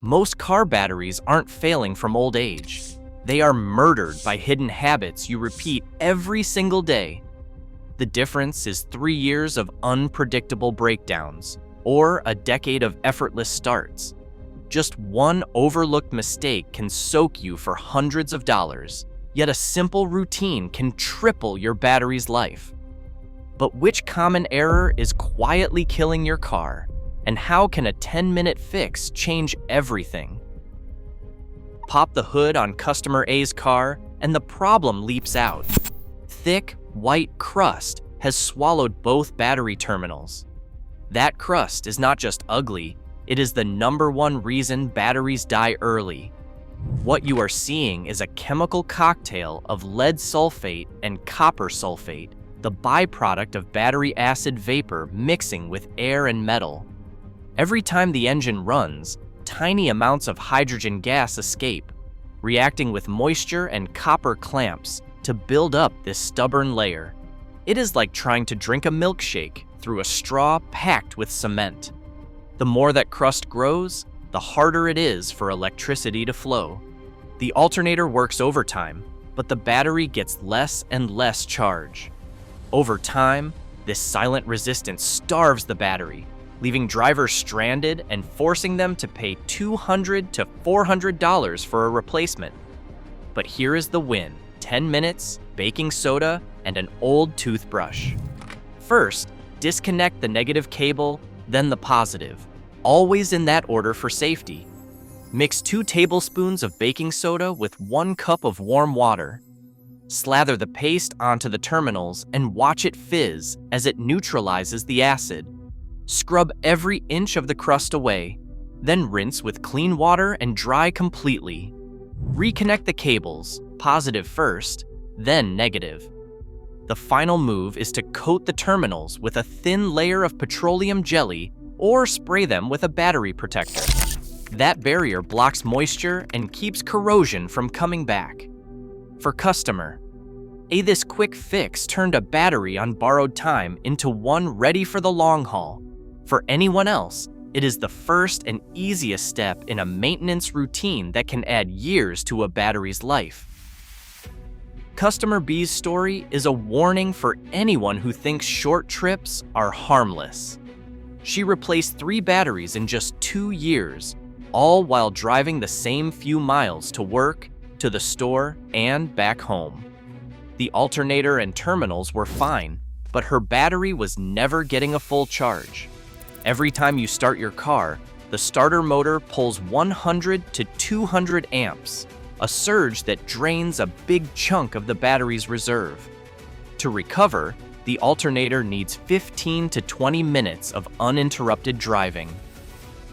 Most car batteries aren't failing from old age. They are murdered by hidden habits you repeat every single day. The difference is 3 years of unpredictable breakdowns, or a decade of effortless starts. Just one overlooked mistake can soak you for hundreds of dollars, yet a simple routine can triple your battery's life. But which common error is quietly killing your car, and how can a 10-minute fix change everything? Pop the hood on customer A's car, and the problem leaps out. Thick, white crust has swallowed both battery terminals. That crust is not just ugly, it is the #1 reason batteries die early. What you are seeing is a chemical cocktail of lead sulfate and copper sulfate, the byproduct of battery acid vapor mixing with air and metal. Every time the engine runs, tiny amounts of hydrogen gas escape, reacting with moisture and copper clamps to build up this stubborn layer. It is like trying to drink a milkshake through a straw packed with cement. The more that crust grows, the harder it is for electricity to flow. The alternator works overtime, but the battery gets less and less charge. Over time, this silent resistance starves the battery, leaving drivers stranded and forcing them to pay $200 to $400 for a replacement. But here is the win: 10 minutes, baking soda, and an old toothbrush. First, disconnect the negative cable, then the positive, always in that order for safety. Mix 2 tablespoons of baking soda with 1 cup of warm water. Slather the paste onto the terminals and watch it fizz as it neutralizes the acid. Scrub every inch of the crust away, then rinse with clean water and dry completely. Reconnect the cables, positive first, then negative. The final move is to coat the terminals with a thin layer of petroleum jelly or spray them with a battery protector. That barrier blocks moisture and keeps corrosion from coming back. For customer A, this quick fix turned a battery on borrowed time into one ready for the long haul. For anyone else, it is the first and easiest step in a maintenance routine that can add years to a battery's life. Customer B's story is a warning for anyone who thinks short trips are harmless. She replaced 3 batteries in just 2 years, all while driving the same few miles to work, to the store, and back home. The alternator and terminals were fine, but her battery was never getting a full charge. Every time you start your car, the starter motor pulls 100 to 200 amps, a surge that drains a big chunk of the battery's reserve. To recover, the alternator needs 15 to 20 minutes of uninterrupted driving.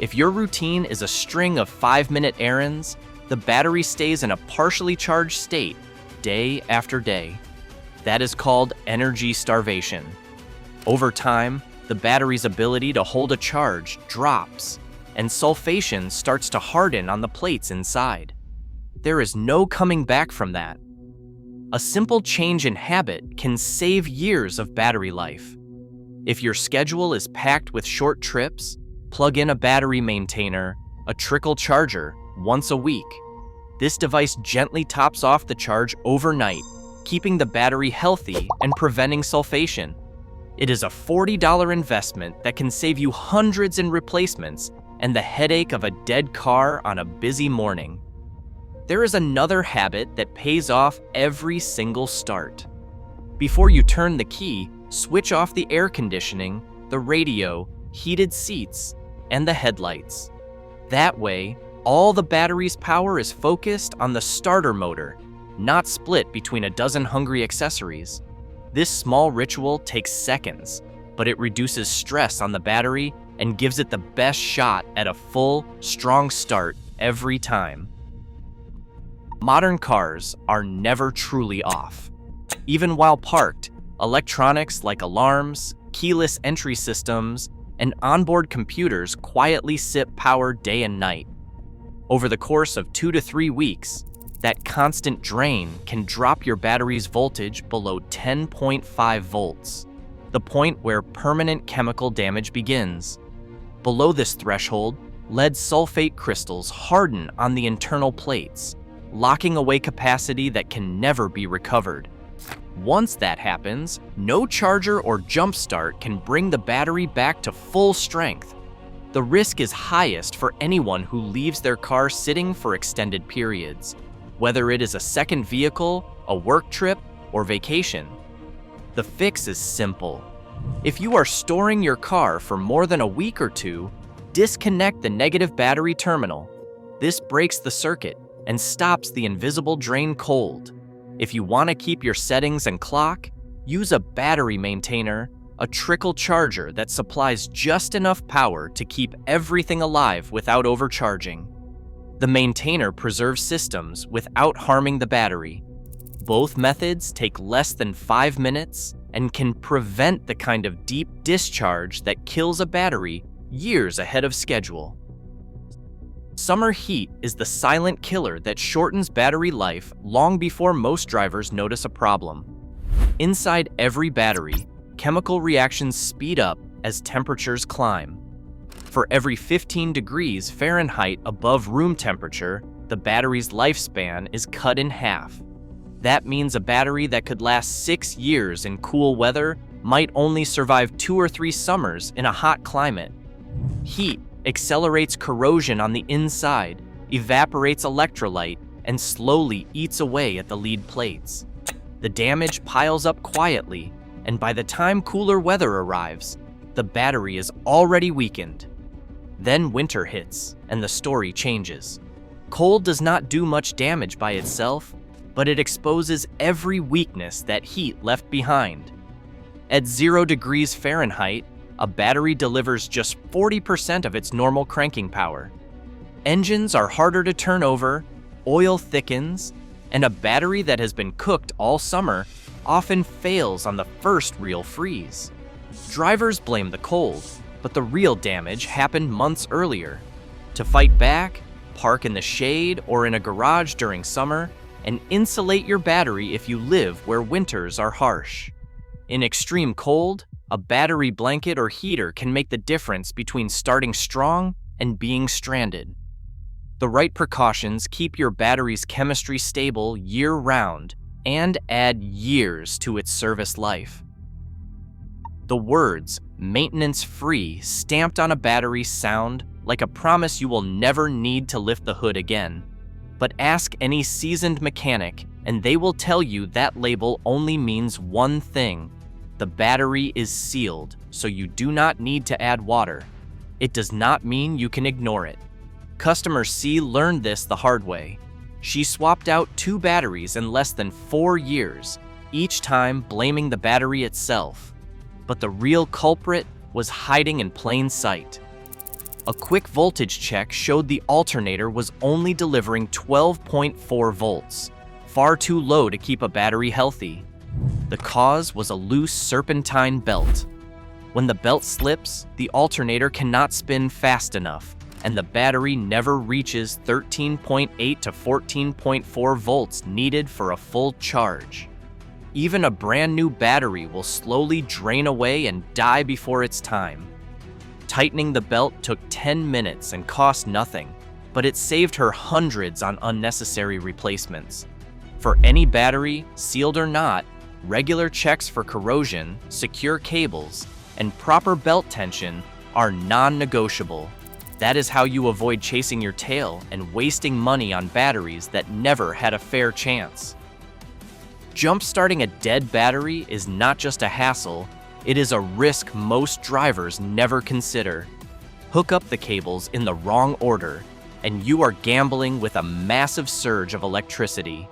If your routine is a string of 5-minute errands, the battery stays in a partially charged state day after day. That is called energy starvation. Over time, the battery's ability to hold a charge drops, and sulfation starts to harden on the plates inside. There is no coming back from that. A simple change in habit can save years of battery life. If your schedule is packed with short trips, plug in a battery maintainer, a trickle charger, once a week. This device gently tops off the charge overnight, keeping the battery healthy and preventing sulfation. It is a $40 investment that can save you hundreds in replacements and the headache of a dead car on a busy morning. There is another habit that pays off every single start. Before you turn the key, switch off the air conditioning, the radio, heated seats, and the headlights. That way, all the battery's power is focused on the starter motor, not split between a dozen hungry accessories. This small ritual takes seconds, but it reduces stress on the battery and gives it the best shot at a full, strong start every time. Modern cars are never truly off. Even while parked, electronics like alarms, keyless entry systems, and onboard computers quietly sip power day and night. Over the course of 2 to 3 weeks, that constant drain can drop your battery's voltage below 10.5 volts, the point where permanent chemical damage begins. Below this threshold, lead sulfate crystals harden on the internal plates, locking away capacity that can never be recovered. Once that happens, no charger or jump start can bring the battery back to full strength. The risk is highest for anyone who leaves their car sitting for extended periods, whether it is a second vehicle, a work trip, or vacation. The fix is simple. If you are storing your car for more than a week or two, disconnect the negative battery terminal. This breaks the circuit and stops the invisible drain cold. If you want to keep your settings and clock, use a battery maintainer, a trickle charger that supplies just enough power to keep everything alive without overcharging. The maintainer preserves systems without harming the battery. Both methods take less than 5 minutes and can prevent the kind of deep discharge that kills a battery years ahead of schedule. Summer heat is the silent killer that shortens battery life long before most drivers notice a problem. Inside every battery, chemical reactions speed up as temperatures climb. For every 15 degrees Fahrenheit above room temperature, the battery's lifespan is cut in half. That means a battery that could last 6 years in cool weather might only survive 2 or 3 summers in a hot climate. Heat accelerates corrosion on the inside, evaporates electrolyte, and slowly eats away at the lead plates. The damage piles up quietly, and by the time cooler weather arrives, the battery is already weakened. Then winter hits, and the story changes. Cold does not do much damage by itself, but it exposes every weakness that heat left behind. At 0 degrees Fahrenheit, a battery delivers just 40% of its normal cranking power. Engines are harder to turn over, oil thickens, and a battery that has been cooked all summer often fails on the first real freeze. Drivers blame the cold, but the real damage happened months earlier. To fight back, park in the shade or in a garage during summer, and insulate your battery if you live where winters are harsh. In extreme cold, a battery blanket or heater can make the difference between starting strong and being stranded. The right precautions keep your battery's chemistry stable year-round and add years to its service life. The words "maintenance-free" stamped on a battery sound like a promise you will never need to lift the hood again. But ask any seasoned mechanic, and they will tell you that label only means one thing. The battery is sealed, so you do not need to add water. It does not mean you can ignore it. Customer C learned this the hard way. She swapped out 2 batteries in less than 4 years, each time blaming the battery itself. But the real culprit was hiding in plain sight. A quick voltage check showed the alternator was only delivering 12.4 volts, far too low to keep a battery healthy. The cause was a loose serpentine belt. When the belt slips, the alternator cannot spin fast enough, and the battery never reaches 13.8 to 14.4 volts needed for a full charge. Even a brand new battery will slowly drain away and die before its time. Tightening the belt took 10 minutes and cost nothing, but it saved her hundreds on unnecessary replacements. For any battery, sealed or not, regular checks for corrosion, secure cables, and proper belt tension are non-negotiable. That is how you avoid chasing your tail and wasting money on batteries that never had a fair chance. Jump-starting a dead battery is not just a hassle, it is a risk most drivers never consider. Hook up the cables in the wrong order, and you are gambling with a massive surge of electricity.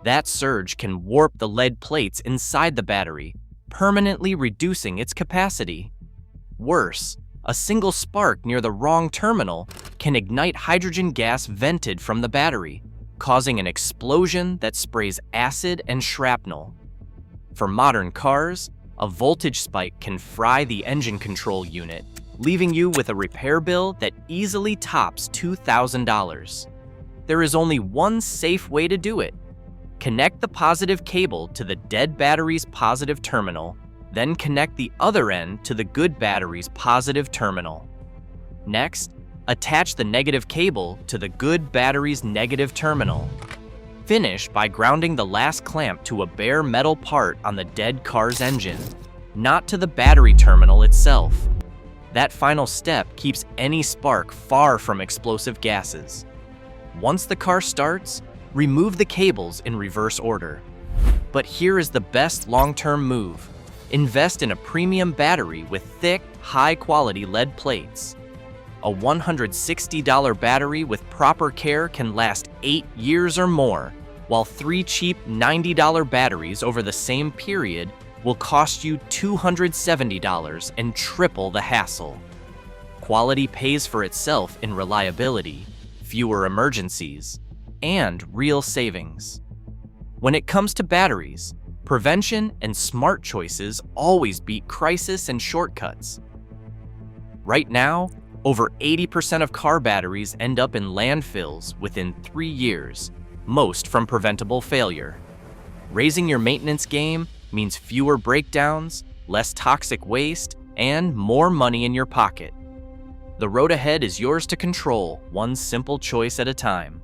That surge can warp the lead plates inside the battery, permanently reducing its capacity. Worse, a single spark near the wrong terminal can ignite hydrogen gas vented from the battery, causing an explosion that sprays acid and shrapnel. For modern cars, a voltage spike can fry the engine control unit, leaving you with a repair bill that easily tops $2,000. There is only one safe way to do it. Connect the positive cable to the dead battery's positive terminal, then connect the other end to the good battery's positive terminal. Next, Attach the negative cable to the good battery's negative terminal. Finish by grounding the last clamp to a bare metal part on the dead car's engine, not to the battery terminal itself. That final step keeps any spark far from explosive gases. Once the car starts, remove the cables in reverse order. But here is the best long-term move. Invest in a premium battery with thick, high-quality lead plates. A $160 battery with proper care can last 8 years or more, while 3 cheap $90 batteries over the same period will cost you $270 and triple the hassle. Quality pays for itself in reliability, fewer emergencies, and real savings. When it comes to batteries, prevention and smart choices always beat crisis and shortcuts. Right now, over 80% of car batteries end up in landfills within 3 years, most from preventable failure. Raising your maintenance game means fewer breakdowns, less toxic waste, and more money in your pocket. The road ahead is yours to control, one simple choice at a time.